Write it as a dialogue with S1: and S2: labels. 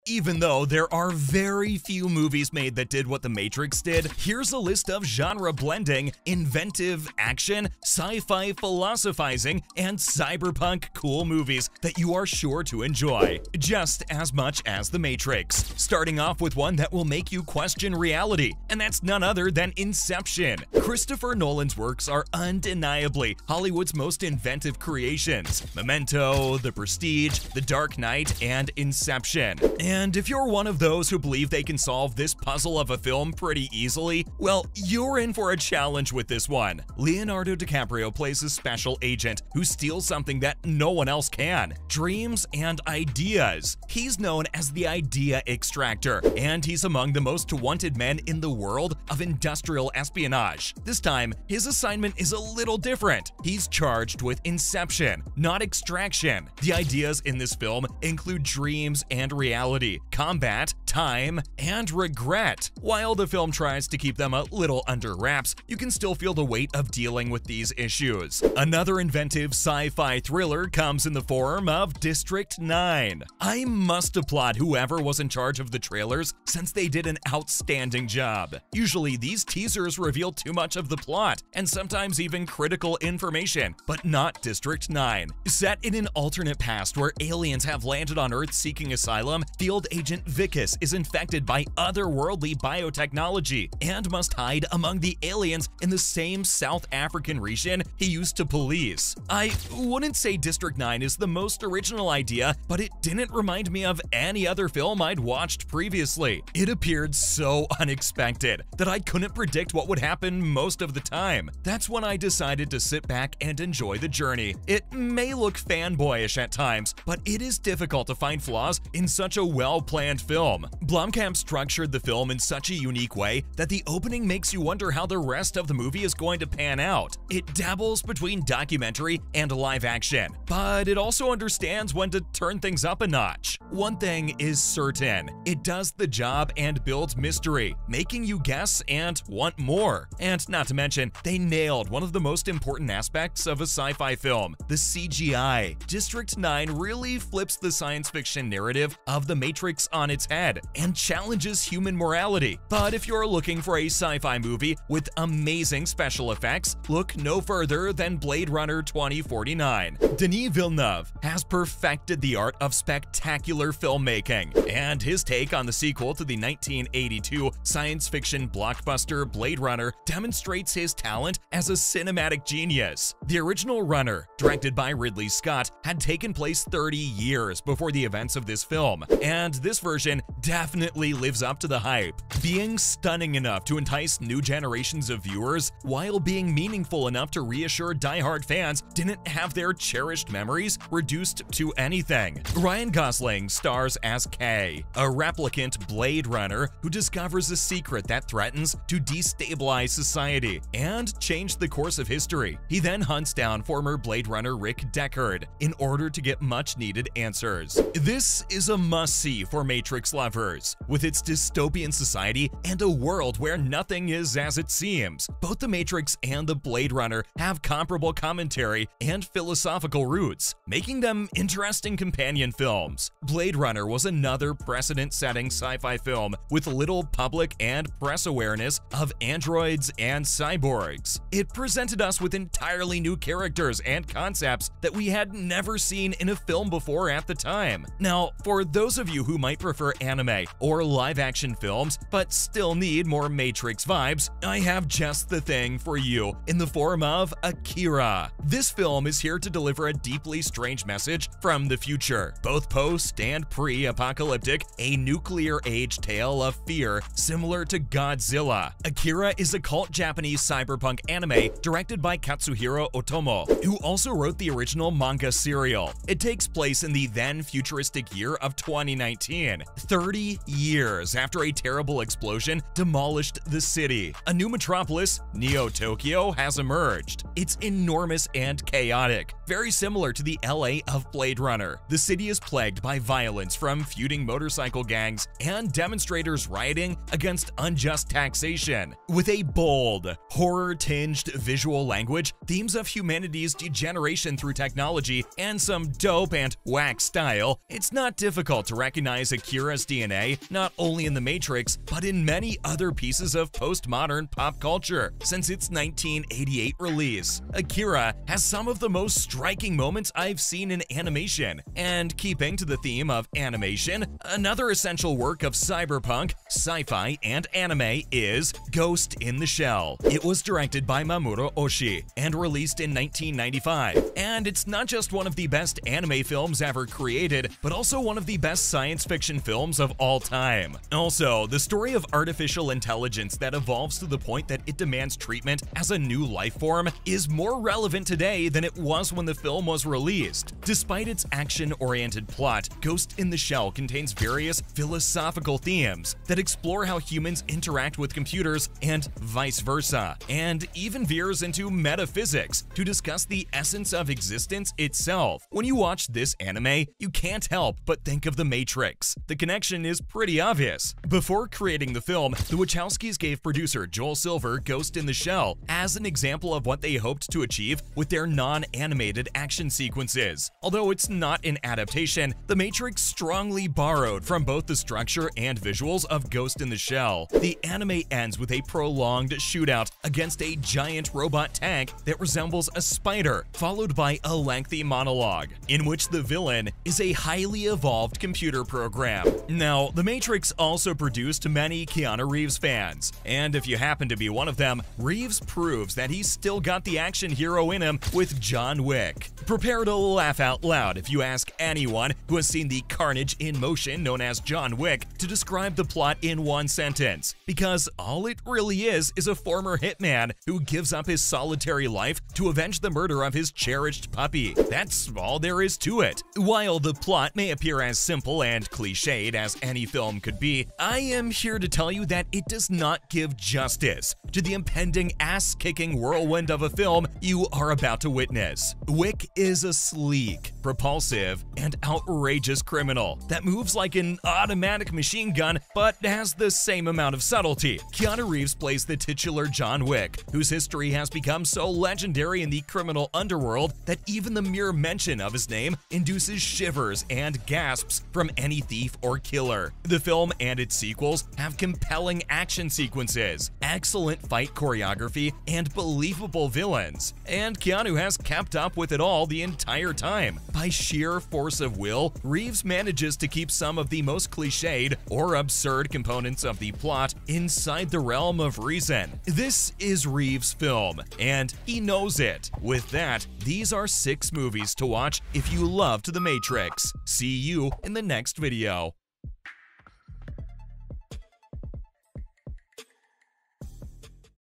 S1: Even though there are very few movies made that did what The Matrix did, here's a list of genre-blending, inventive action, sci-fi philosophizing, and cyberpunk cool movies that you are sure to enjoy, just as much as The Matrix. Starting off with one that will make you question reality, and that's none other than Inception. Christopher Nolan's works are undeniably Hollywood's most inventive creations: Memento, The Prestige, The Dark Knight, and Inception. And if you're one of those who believe they can solve this puzzle of a film pretty easily, well, you're in for a challenge with this one. Leonardo DiCaprio plays a special agent who steals something that no one else can: dreams and ideas. He's known as the Idea Extractor, and he's among the most wanted men in the world of industrial espionage. This time, his assignment is a little different. He's charged with inception, not extraction. The ideas in this film include dreams and reality, combat, time, and regret. While the film tries to keep them a little under wraps, you can still feel the weight of dealing with these issues. Another inventive sci-fi thriller comes in the form of District 9. I must applaud whoever was in charge of the trailers, since they did an outstanding job. Usually these teasers reveal too much of the plot, and sometimes even critical information, but not District 9. Set in an alternate past where aliens have landed on Earth seeking asylum, field agent Vicus is infected by otherworldly biotechnology and must hide among the aliens in the same South African region he used to police. I wouldn't say District 9 is the most original idea, but it didn't remind me of any other film I'd watched previously. It appeared so unexpected that I couldn't predict what would happen most of the time. That's when I decided to sit back and enjoy the journey. It may look fanboyish at times, but it is difficult to find flaws in such a well-planned film. Blomkamp structured the film in such a unique way that the opening makes you wonder how the rest of the movie is going to pan out. It dabbles between documentary and live action, but it also understands when to turn things up a notch. One thing is certain: it does the job and builds mystery, making you guess and want more. And not to mention, they nailed one of the most important aspects of a sci-fi film: the CGI. District 9 really flips the science fiction narrative of The Matrix on its head and challenges human morality. But if you're looking for a sci-fi movie with amazing special effects, look no further than Blade Runner 2049. Denis Villeneuve has perfected the art of spectacular filmmaking, and his take on the sequel to the 1982 science fiction blockbuster Blade Runner demonstrates his talent as a cinematic genius. The original Runner, directed by Ridley Scott, had taken place 30 years before the events of this film, and this version definitely lives up to the hype, being stunning enough to entice new generations of viewers while being meaningful enough to reassure die-hard fans didn't have their cherished memories reduced to anything. Ryan Gosling stars as K, a replicant Blade Runner who discovers a secret that threatens to destabilize society and change the course of history. He then hunts down former Blade Runner Rick Deckard in order to get much-needed answers. This is a must-see for Matrix lovers. With its dystopian society and a world where nothing is as it seems, both The Matrix and The Blade Runner have comparable commentary and philosophical roots, making them interesting companion films. Blade Runner was another precedent-setting sci-fi film with little public and press awareness of androids and cyborgs. It presented us with entirely new characters and concepts that we had never seen in a film before at the time. Now, for those of you who might prefer anime or live-action films but still need more Matrix vibes, I have just the thing for you in the form of Akira. This film is here to deliver a deeply strange message from the future, both post and pre-apocalyptic, a nuclear age tale of fear similar to Godzilla. Akira is a cult Japanese cyberpunk anime directed by Katsuhiro Otomo, who also wrote the original manga serial. It takes place in the then futuristic year of 2019, 30 years after a terrible explosion demolished the city. A new metropolis, Neo-Tokyo, has emerged. It's enormous and chaotic, very similar to the LA of Blade Runner. The city is plagued by violence from feuding motorcycle gangs and demonstrators rioting against unjust taxation. With a bold, horror-tinged visual language, themes of humanity's degeneration through technology, and some dope and whack style, it's not difficult to recognize Akira's DNA not only in The Matrix, but in many other pieces of postmodern pop culture since its 1988 release. Akira has some of the most striking moments I've seen in animation, and keeping to the theme of animation, another essential work of cyberpunk, sci-fi, and anime is Ghost in the Shell. It was directed by Mamoru Oshii and released in 1995, and it's not just one of the best anime films ever created, but also one of the best science fiction films of all time. Also, the story of artificial intelligence that evolves to the point that it demands treatment as a new life form is more relevant today than it was when the film was released. Despite its action-oriented plot, Ghost in the Shell contains various philosophical themes that explore how humans interact with computers and vice versa, and even veers into metaphysics to discuss the essence of existence itself. When you watch this anime, you can't help but think of The Matrix. The connection is pretty obvious. Before creating the film, the Wachowskis gave producer Joel Silver Ghost in the Shell as an example of what they hoped to achieve with their non-animated action sequences. Although it's not an adaptation, The Matrix strongly borrowed from both the structure and visuals of Ghost in the Shell. The anime ends with a prolonged shootout against a giant robot tank that resembles a spider, followed by a lengthy monologue, in which the villain is a highly evolved computer program. Now, The Matrix also produced many Keanu Reeves fans, and if you happen to be one of them, Reeves proves that he's still got the action hero in him with John Wick. Prepare to laugh out loud if you ask anyone who has seen the carnage in motion known as John Wick to describe the plot in one sentence, because all it really is a former hitman who gives up his solitary life to avenge the murder of his cherished puppy. That's all there is to it. While the plot may appear as simple and cliched as any film could be, I am here to tell you that it does not give justice to the impending ass-kicking whirlwind of a film you are about to witness. Wick is a sleek, propulsive, and outrageous criminal that moves like an automatic machine gun but has the same amount of subtlety. Keanu Reeves plays the titular John Wick, whose history has become so legendary in the criminal underworld that even the mere mention of his name induces shivers and gasps from any thief or killer. The film and its sequels have compelling action sequences, excellent fight choreography, and believable villains, and Keanu has kept up with it all the entire time. By sheer force of will, Reeves manages to keep some of the most cliched or absurd components of the plot inside the realm of reason. This is Reeves' film, and he knows it. With that, these are 6 movies to watch if you loved The Matrix. See you in the next video.